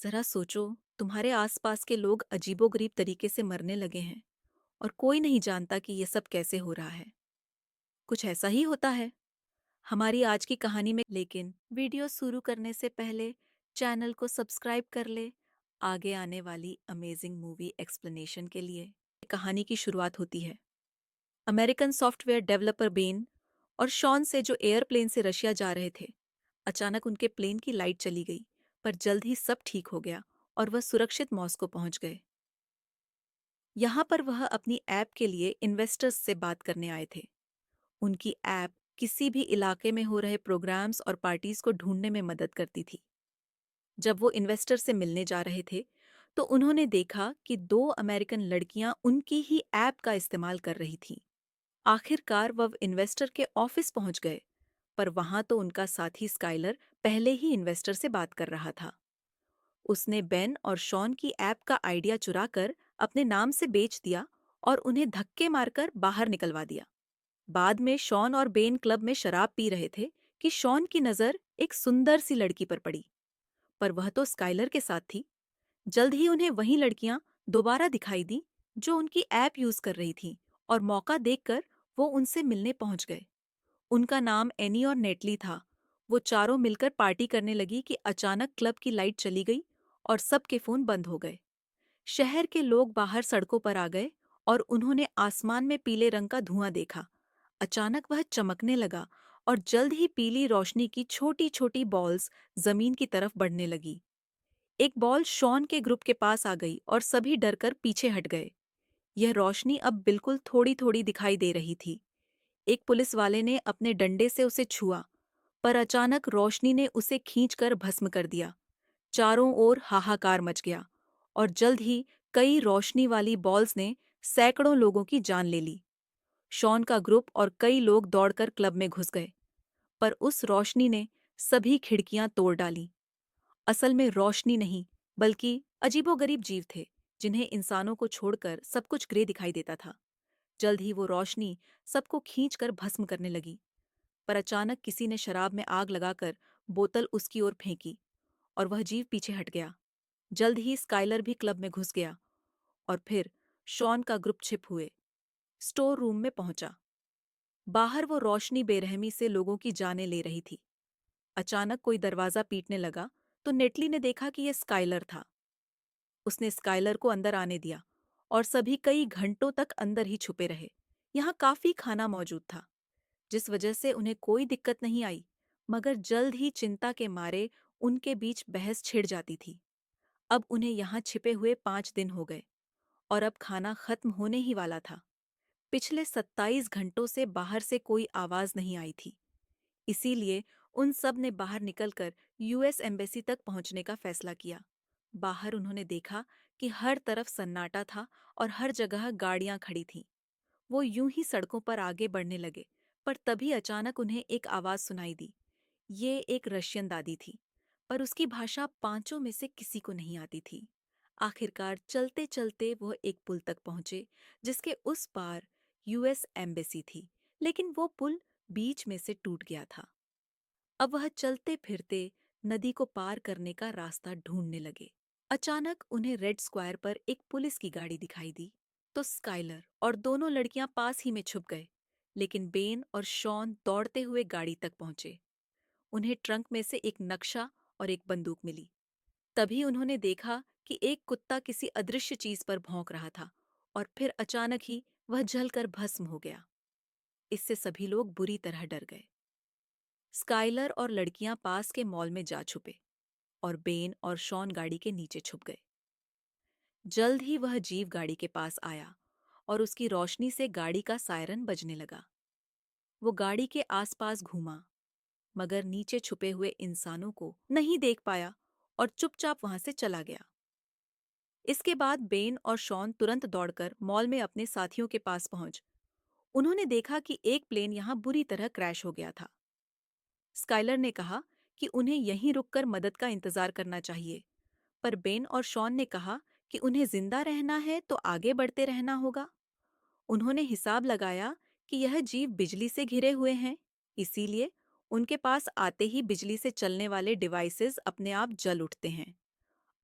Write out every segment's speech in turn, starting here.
जरा सोचो, तुम्हारे आसपास के लोग अजीबोगरीब तरीके से मरने लगे हैं और कोई नहीं जानता कि ये सब कैसे हो रहा है। कुछ ऐसा ही होता है हमारी आज की कहानी में। लेकिन वीडियो शुरू करने से पहले चैनल को सब्सक्राइब कर ले आगे आने वाली अमेजिंग मूवी एक्सप्लेनेशन के लिए। कहानी की शुरुआत होती है अमेरिकन सॉफ्टवेयर डेवलपर बेन और शॉन से, जो एयरप्लेन से रशिया जा रहे थे। अचानक उनके प्लेन की लाइट चली गई, पर जल्द ही सब ठीक हो गया और वह सुरक्षित मॉस्को पहुंच गए। यहाँ पर वह अपनी ऐप के लिए इन्वेस्टर्स से बात करने आए थे। उनकी ऐप किसी भी इलाके में हो रहे प्रोग्राम्स और पार्टीज को ढूंढने में मदद करती थी। जब वो इन्वेस्टर से मिलने जा रहे थे, तो उन्होंने देखा कि दो अमेरिकन लड़कियां उनकी ही ऐप का इस्तेमाल कर रही थीं। आखिरकार वह इन्वेस्टर के ऑफिस पहुंच गए, पर वहां तो उनका साथी स्काइलर पहले ही इन्वेस्टर से बात कर रहा था। उसने बेन और शॉन की ऐप का आइडिया चुराकर अपने नाम से बेच दिया और उन्हें धक्के मारकर बाहर निकलवा दिया। बाद में शॉन और बेन क्लब में शराब पी रहे थे कि शॉन की नजर एक सुंदर सी लड़की पर पड़ी, पर वह तो स्काइलर के साथ थी। जल्द ही उन्हें वही लड़कियां दोबारा दिखाई दी जो उनकी ऐप यूज कर रही थीं, और मौका देखकर वो उनसे मिलने पहुंच गए। उनका नाम एनी और नेटली था। वो चारों मिलकर पार्टी करने लगी कि अचानक क्लब की लाइट चली गई और सबके फोन बंद हो गए। शहर के लोग बाहर सड़कों पर आ गए और उन्होंने आसमान में पीले रंग का धुआं देखा। अचानक वह चमकने लगा और जल्द ही पीली रोशनी की छोटी छोटी बॉल्स जमीन की तरफ बढ़ने लगी। एक बॉल शॉन के ग्रुप के पास आ गई और सभी डरकर पीछे हट गए। यह रोशनी अब बिल्कुल थोड़ी थोड़ी दिखाई दे रही थी। एक पुलिस वाले ने अपने डंडे से उसे छुआ, पर अचानक रोशनी ने उसे खींचकर भस्म कर दिया। चारों ओर हाहाकार मच गया और जल्द ही कई रोशनी वाली बॉल्स ने सैकड़ों लोगों की जान ले ली। शॉन का ग्रुप और कई लोग दौड़कर क्लब में घुस गए, पर उस रोशनी ने सभी खिड़कियां तोड़ डाली। असल में रोशनी नहीं, बल्कि अजीबोगरीब जीव थे, जिन्हें इंसानों को छोड़कर सब कुछ ग्रे दिखाई देता था। जल्द ही वो रोशनी सबको खींचकर भस्म करने लगी, पर अचानक किसी ने शराब में आग लगाकर बोतल उसकी ओर फेंकी और वह जीव पीछे हट गया। जल्द ही स्काइलर भी क्लब में घुस गया और फिर शॉन का ग्रुप छिप हुए स्टोर रूम में पहुंचा। बाहर वो रोशनी बेरहमी से लोगों की जानें ले रही थी। अचानक कोई दरवाजा पीटने लगा, तो नेटली ने देखा कि यह स्काइलर था। उसने स्काइलर को अंदर आने दिया और सभी कई घंटों तक अंदर ही छुपे रहे। यहाँ काफी खाना मौजूद था, जिस वजह से उन्हें कोई दिक्कत नहीं आई, मगर जल्द ही चिंता के मारे उनके बीच बहस छिड़ जाती थी। अब उन्हें यहाँ छिपे हुए 5 दिन हो गए और अब खाना खत्म होने ही वाला था। पिछले 27 घंटों से बाहर से कोई आवाज नहीं आई थी। इसीलिए उन सब ने बाहर निकलकर यूएस एम्बेसी तक पहुंचने का फैसला किया। बाहर उन्होंने देखा कि हर तरफ सन्नाटा था और हर जगह गाड़ियां खड़ी थीं। वो यूं ही सड़कों पर आगे बढ़ने लगे, पर तभी अचानक उन्हें एक आवाज सुनाई दी। ये एक रशियन दादी थी, पर उसकी भाषा पांचों में से किसी को नहीं आती थी। आखिरकार चलते चलते वह एक पुल तक पहुंचे, जिसके उस पार यूएस एम्बेसी थी, लेकिन वो पुल बीच में से टूट गया था। अब वह चलते फिरते नदी को पार करने का रास्ता ढूंढने लगे। अचानक उन्हें रेड स्क्वायर पर एक पुलिस की गाड़ी दिखाई दी, तो स्काइलर और दोनों लड़कियां पास ही में छुप गए। लेकिन बेन और शॉन दौड़ते हुए गाड़ी तक पहुंचे। उन्हें ट्रंक में से एक नक्शा और एक बंदूक मिली। तभी उन्होंने देखा कि एक कुत्ता किसी अदृश्य चीज पर भौंक रहा था, और फिर अचानक ही वह जलकर भस्म हो गया। इससे सभी लोग बुरी तरह डर गए। स्काइलर और लड़कियां पास के मॉल में जा छुपे और बेन और शॉन गाड़ी के नीचे छुप गए। जल्द ही वह जीव गाड़ी के पास आया और उसकी रोशनी से गाड़ी का सायरन बजने लगा। वो गाड़ी के आसपास घूमा, मगर नीचे छुपे हुए इंसानों को नहीं देख पाया और चुपचाप वहां से चला गया। इसके बाद बेन और शॉन तुरंत दौड़कर मॉल में अपने साथियों के पास पहुंच। उन्होंने देखा कि एक प्लेन यहां बुरी तरह क्रैश हो गया था। स्काइलर ने कहा कि उन्हें यहीं रुककर मदद का इंतजार करना चाहिए, पर बेन और शॉन ने कहा कि उन्हें जिंदा रहना है तो आगे बढ़ते रहना होगा। उन्होंने हिसाब लगाया कि यह जीव बिजली से घिरे हुए हैं, इसीलिए उनके पास आते ही बिजली से चलने वाले डिवाइसेस अपने आप जल उठते हैं।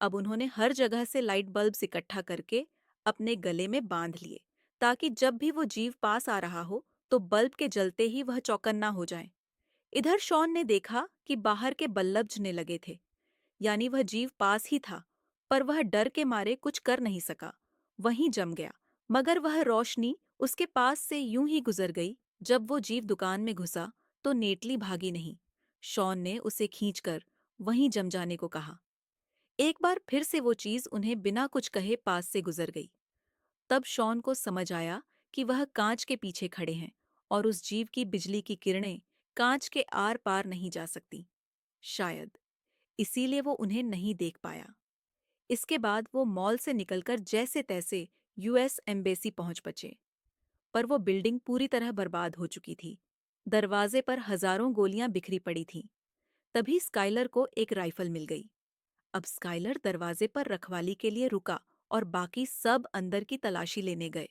अब उन्होंने हर जगह से लाइट बल्ब्स इकट्ठा करके अपने गले में बांध लिए, ताकि जब भी वो जीव पास आ रहा हो तो बल्ब के जलते ही वह चौकन्ना हो जाए। इधर शॉन ने देखा कि बाहर के बल्ब जलने लगे थे, यानी वह जीव पास ही था, पर वह डर के मारे कुछ कर नहीं सका, वहीं जम गया। मगर वह रोशनी उसके पास से यूं ही गुजर गई। जब वो जीव दुकान में घुसा तो नेटली भागी नहीं। शॉन ने उसे खींचकर वहीं जम जाने को कहा। एक बार फिर से वो चीज उन्हें बिना कुछ कहे पास से गुजर गई। तब शॉन को समझ आया कि वह कांच के पीछे खड़े हैं और उस जीव की बिजली की किरणें कांच के आर पार नहीं जा सकती। शायद इसीलिए वो उन्हें नहीं देख पाया। इसके बाद वो मॉल से निकलकर जैसे तैसे यूएस एम्बेसी पहुंच बचे। पर वो बिल्डिंग पूरी तरह बर्बाद हो चुकी थी। दरवाजे पर हजारों गोलियां बिखरी पड़ी थीं। तभी स्काइलर को एक राइफल मिल गई। अब स्काइलर दरवाजे पर रखवाली के लिए रुका और बाकी सब अंदर की तलाशी लेने गए।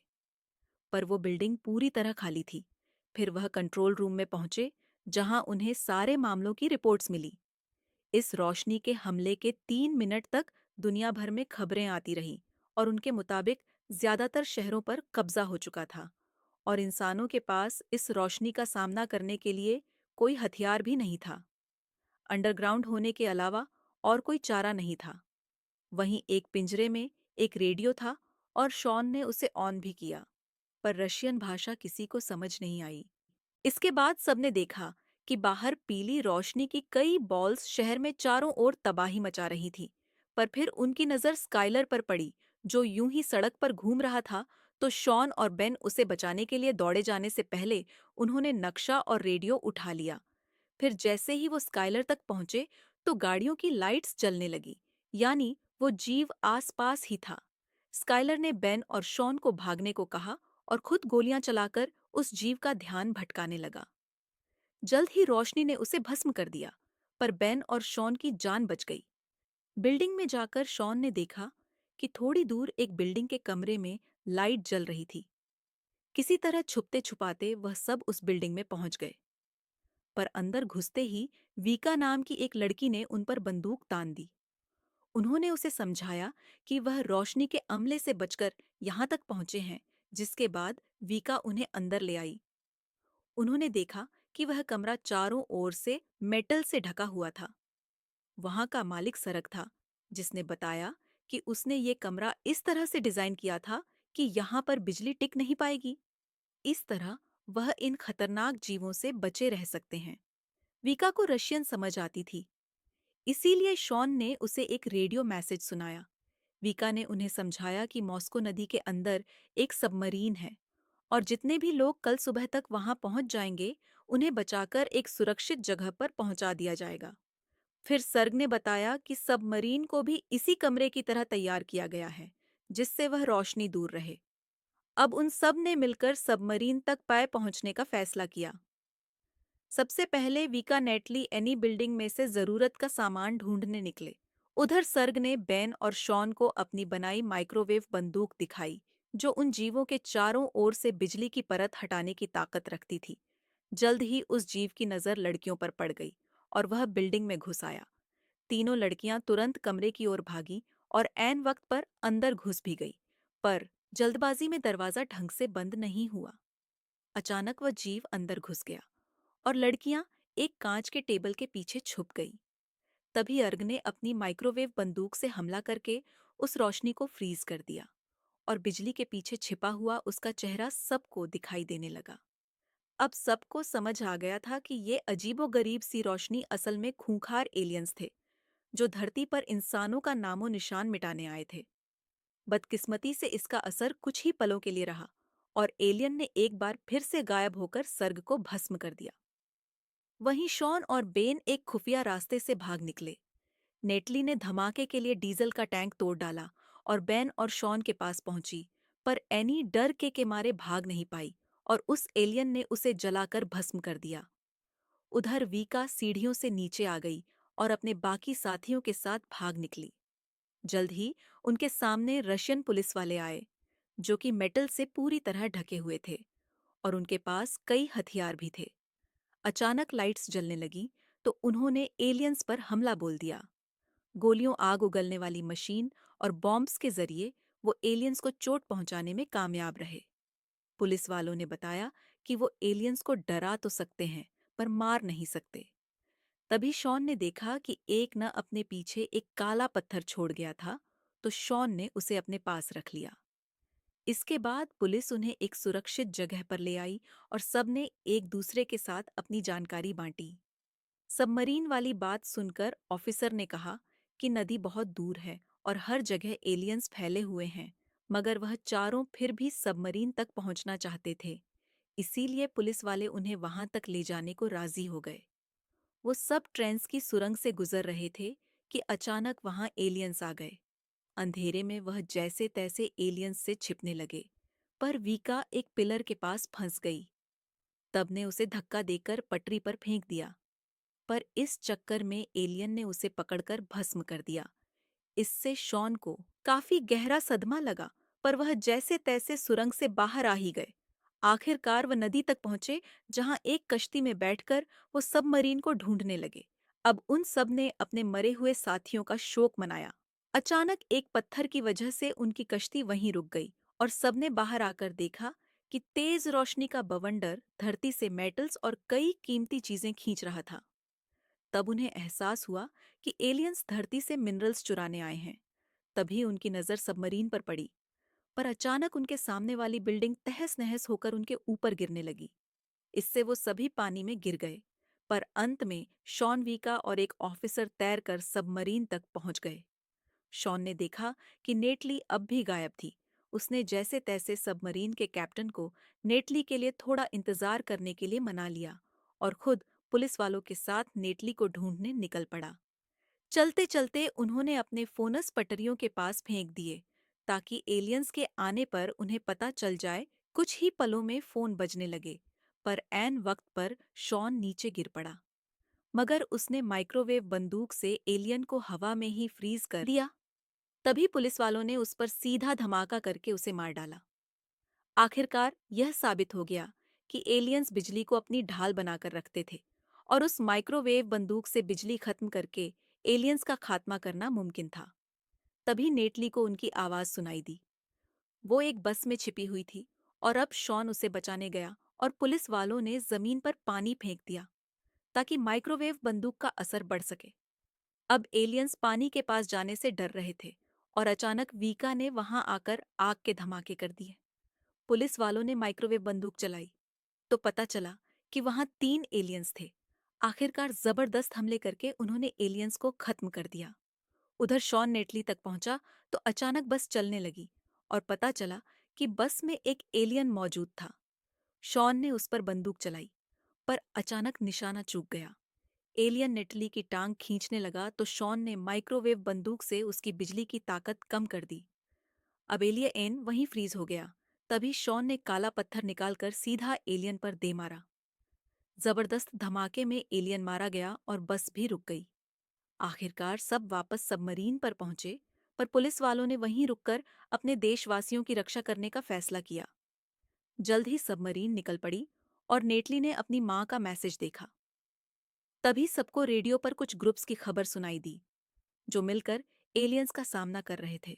पर वो बिल्डिंग पूरी तरह खाली थी। फिर वह कंट्रोल रूम में पहुंचे, जहां उन्हें सारे मामलों की रिपोर्ट्स मिली। इस रोशनी के हमले के 3 मिनट तक दुनिया भर में खबरें आती रहीं और उनके मुताबिक ज्यादातर शहरों पर कब्जा हो चुका था और इंसानों के पास इस रोशनी का सामना करने के लिए कोई हथियार भी नहीं था। अंडरग्राउंड होने के अलावा और कोई चारा नहीं था। वहीं एक पिंजरे में एक रेडियो था और शॉन ने उसे ऑन भी किया, पर रशियन भाषा किसी को समझ नहीं आई। इसके बाद सबने देखा कि बाहर पीली रोशनी की कई बॉल्स शहर में चारों ओर तबाही मचा रही थी। पर फिर उनकी नजर स्काइलर पर पड़ी, जो यूं ही सड़क पर घूम रहा था। तो शॉन और बेन उसे बचाने के लिए दौड़े जाने से पहले उन्होंने नक्शा और रेडियो उठा लिया। फिर जैसे ही वो स्काइलर तक पहुंचे तो गाड़ियों की लाइट्स जलने लगी, यानी वो जीव आसपास ही था। स्काइलर ने बेन और शॉन को भागने को कहा और खुद गोलियां चलाकर उस जीव का ध्यान भटकाने लगा। जल्द ही रोशनी ने उसे भस्म कर दिया, पर बेन और शॉन की जान बच गई। बिल्डिंग में जाकर शॉन ने देखा कि थोड़ी दूर एक बिल्डिंग के कमरे में लाइट जल रही थी। किसी तरह छुपते छुपाते वह सब उस बिल्डिंग में पहुंच गए। पर अंदर घुसते ही वीका नाम की एक लड़की ने उन पर बंदूक तान दी। उन्होंने उसे समझाया कि वह रोशनी के अमले से बचकर यहाँ तक पहुंचे हैं। जिसके बाद वीका उन्हें अंदर ले आई। उन्होंने देखा कि वह कमरा चारों ओर से मेटल से ढका हुआ था। वहां का मालिक सरक था, जिसने बताया कि उसने ये कमरा इस तरह से डिजाइन किया था कि यहाँ पर बिजली टिक नहीं पाएगी। इस तरह वह इन खतरनाक जीवों से बचे रह सकते हैं। वीका को रशियन समझ आती थी, इसीलिए शॉन ने उसे एक रेडियो मैसेज सुनाया। वीका ने उन्हें समझाया कि मॉस्को नदी के अंदर एक सबमरीन है और जितने भी लोग कल सुबह तक वहां पहुंच जाएंगे, उन्हें बचाकर एक सुरक्षित जगह पर पहुंचा दिया जाएगा। फिर सर्ग ने बताया कि सबमरीन को भी इसी कमरे की तरह तैयार किया गया है, जिससे वह रोशनी दूर रहे। अब उन सब ने मिलकर सबमरीन तक पाए पहुंचने का फैसला किया। सबसे पहले वीका नेटली एनी बिल्डिंग में से जरूरत का सामान ढूंढने निकले। उधर सर्ग ने बेन और शॉन को अपनी बनाई माइक्रोवेव बंदूक दिखाई, जो उन जीवों के चारों ओर से बिजली की परत हटाने की ताकत रखती थी। जल्द ही उस जीव की नजर लड़कियों पर पड़ गई और वह बिल्डिंग में घुस आया। तीनों लड़कियां तुरंत कमरे की ओर भागी और ऐन वक्त पर अंदर घुस भी गई। पर जल्दबाजी में दरवाजा ढंग से बंद नहीं हुआ। अचानक वह जीव अंदर घुस गया और लड़कियां एक कांच के टेबल के पीछे छुप गई। तभी अर्ग ने अपनी माइक्रोवेव बंदूक से हमला करके उस रोशनी को फ्रीज कर दिया और बिजली के पीछे छिपा हुआ उसका चेहरा सबको दिखाई देने लगा। अब सबको समझ आ गया था कि ये अजीबोगरीब सी रोशनी असल में खूंखार एलियंस थे, जो धरती पर इंसानों का नामो निशान मिटाने आए थे। बदकिस्मती से इसका असर कुछ ही पलों के लिए रहा और एलियन ने एक बार फिर से गायब होकर सर्ग को भस्म कर दिया। वहीं शॉन और बेन एक खुफिया रास्ते से भाग निकले। नेटली ने धमाके के लिए डीजल का टैंक तोड़ डाला और बेन और शॉन के पास पहुंची। पर एनी डर के मारे भाग नहीं पाई और उस एलियन ने उसे जलाकर भस्म कर दिया। उधर वीका सीढ़ियों से नीचे आ गई और अपने बाकी साथियों के साथ भाग निकली। जल्द ही उनके सामने रशियन पुलिस वाले आए, जो कि मेटल से पूरी तरह ढके हुए थे और उनके पास कई हथियार भी थे। अचानक लाइट्स जलने लगी तो उन्होंने एलियंस पर हमला बोल दिया। गोलियों, आग उगलने वाली मशीन और बॉम्ब्स के जरिए वो एलियंस को चोट पहुंचाने में कामयाब रहे। पुलिस वालों ने बताया कि वो एलियंस को डरा तो सकते हैं, पर मार नहीं सकते। तभी शॉन ने देखा कि एक न अपने पीछे एक काला पत्थर छोड़ गया था, तो शॉन ने उसे अपने पास रख लिया। इसके बाद पुलिस उन्हें एक सुरक्षित जगह पर ले आई और सबने एक दूसरे के साथ अपनी जानकारी बांटी। सबमरीन वाली बात सुनकर ऑफिसर ने कहा कि नदी बहुत दूर है और हर जगह एलियंस फैले हुए हैं, मगर वह चारों फिर भी सबमरीन तक पहुंचना चाहते थे। इसीलिए पुलिस वाले उन्हें वहां तक ले जाने को राजी हो गए। वो सब ट्रेंस की सुरंग से गुजर रहे थे कि अचानक वहां एलियंस आ गए। अंधेरे में वह जैसे तैसे एलियंस से छिपने लगे, पर वीका एक पिलर के पास फंस गई। तब ने उसे धक्का देकर पटरी पर फेंक दिया, पर इस चक्कर में एलियन ने उसे पकड़कर भस्म कर दिया। इससे शॉन को काफी गहरा सदमा लगा, पर वह जैसे तैसे सुरंग से बाहर आ ही गए। आखिरकार वह नदी तक पहुंचे, जहां एक कश्ती में बैठकर वो सबमरीन को ढूंढने लगे। अब उन सब ने अपने मरे हुए साथियों का शोक मनाया। अचानक एक पत्थर की वजह से उनकी कश्ती वहीं रुक गई और सबने बाहर आकर देखा कि तेज रोशनी का बवंडर धरती से मेटल्स और कई कीमती चीजें खींच रहा था। तब उन्हें एहसास हुआ कि एलियंस धरती से मिनरल्स चुराने आए हैं। तभी उनकी नजर सबमरीन पर पड़ी, पर अचानक उनके सामने वाली बिल्डिंग तहस-नहस होकर उनके ऊपर गिरने लगी। इससे वो सभी पानी में गिर गए, पर अंत में शॉन, वीका और एक ऑफिसर तैरकर सबमरीन तक पहुंच गए। शॉन ने देखा कि नेटली अब भी गायब थी। उसने जैसे तैसे सबमरीन के कैप्टन को नेटली के लिए थोड़ा इंतजार करने के लिए मना लिया और खुद पुलिस वालों के साथ नेटली को ढूंढने निकल पड़ा। चलते चलते उन्होंने अपने फोनस पटरियों के पास फेंक दिए, ताकि एलियंस के आने पर उन्हें पता चल जाए। कुछ ही पलों में फोन बजने लगे, पर ऐन वक्त पर शॉन नीचे गिर पड़ा, मगर उसने माइक्रोवेव बंदूक से एलियन को हवा में ही फ्रीज कर दिया। तभी पुलिस वालों ने उस पर सीधा धमाका करके उसे मार डाला। आखिरकार यह साबित हो गया कि एलियंस बिजली को अपनी ढाल बनाकर रखते थे और उस माइक्रोवेव बंदूक से बिजली खत्म करके एलियंस का खात्मा करना मुमकिन था। तभी नेटली को उनकी आवाज सुनाई दी। वो एक बस में छिपी हुई थी और अब शॉन उसे बचाने गया और पुलिस वालों ने जमीन पर पानी फेंक दिया ताकि माइक्रोवेव बंदूक का असर बढ़ सके। अब एलियंस पानी के पास जाने से डर रहे थे और अचानक वीका ने वहां आकर आग के धमाके कर दिए। पुलिस वालों ने माइक्रोवेव बंदूक चलाई तो पता चला कि वहां 3 एलियंस थे। आखिरकार जबरदस्त हमले करके उन्होंने एलियंस को खत्म कर दिया। उधर शॉन नेटली तक पहुंचा तो अचानक बस चलने लगी और पता चला कि बस में एक एलियन मौजूद था। शॉन ने उस पर बंदूक चलाई, पर अचानक निशाना चूक गया। एलियन नेटली की टांग खींचने लगा तो शॉन ने माइक्रोवेव बंदूक से उसकी बिजली की ताकत कम कर दी। अब एलियन वहीं फ्रीज हो गया। तभी शॉन ने काला पत्थर निकालकर सीधा एलियन पर दे मारा। जबरदस्त धमाके में एलियन मारा गया और बस भी रुक गई। आखिरकार सब वापस सबमरीन पर पहुंचे, पर पुलिस वालों ने वहीं रुककर अपने देशवासियों की रक्षा करने का फैसला किया। जल्द ही सबमरीन निकल पड़ी और नेटली ने अपनी मां का मैसेज देखा। तभी सबको रेडियो पर कुछ ग्रुप्स की खबर सुनाई दी, जो मिलकर एलियंस का सामना कर रहे थे।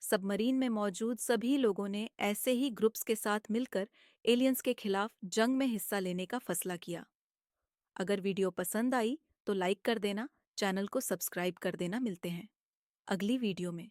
सबमरीन में मौजूद सभी लोगों ने ऐसे ही ग्रुप्स के साथ मिलकर एलियंस के खिलाफ जंग में हिस्सा लेने का फैसला किया। अगर वीडियो पसंद आई तो लाइक कर देना, चैनल को सब्सक्राइब कर देना। मिलते हैं अगली वीडियो में।